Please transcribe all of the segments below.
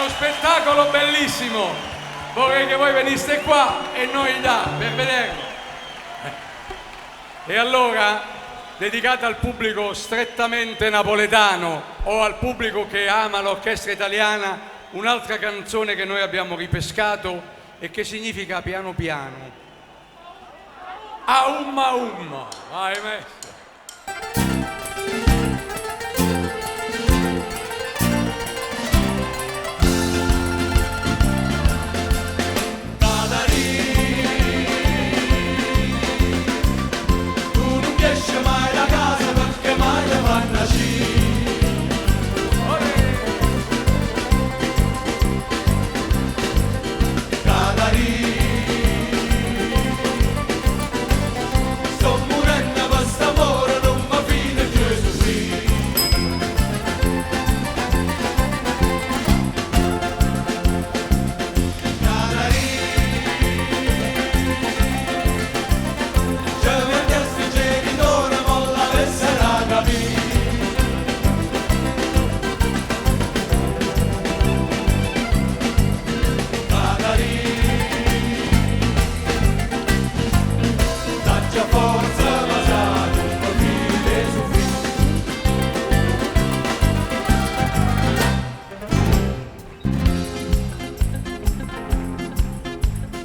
uno spettacolo bellissimo. Vorrei che voi veniste qua e noi là per vederlo. E allora, dedicata al pubblico strettamente napoletano o al pubblico che ama l'orchestra italiana, un'altra canzone che noi abbiamo ripescato e che significa piano piano. Aumma umma. Vai maestro.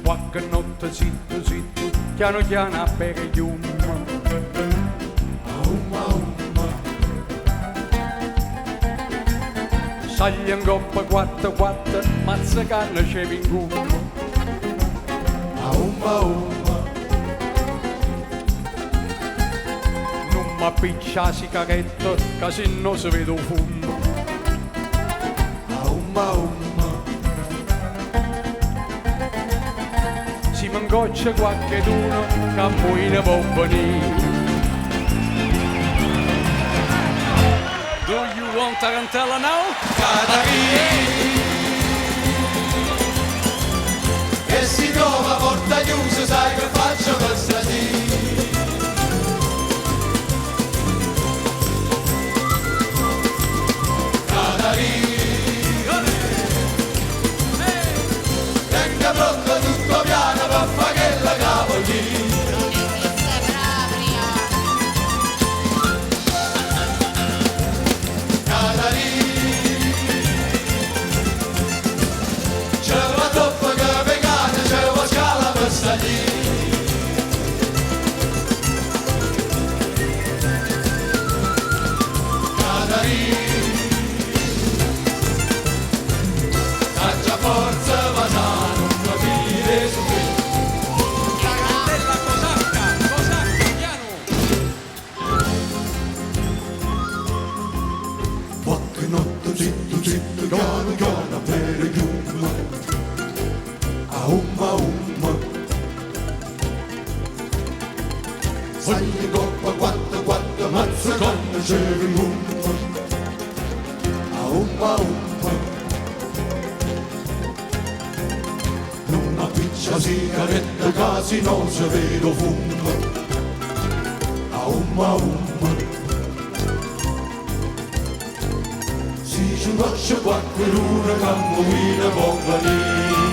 Qualche notte zitto zitto, piano piano a bere gli umma. Saglia in coppa quattro quattro, mazza canna c'è in gumma. Non m'appiccia la sigaretta, che se no si vede un fumo. Si mangoccia qualcheduno che a muina può venire. Do you want tarantella now? E si trova porta chiusa, sai che faccio per stasera. Tenga pronto tutto piano per fare che la capoglina. Saglia coppa quattro quattro, mazza canna c'è in gumma. Non appiccia sigaretta, casi non si vede fumo. Si ci lascia qualcuno che a muina può venire.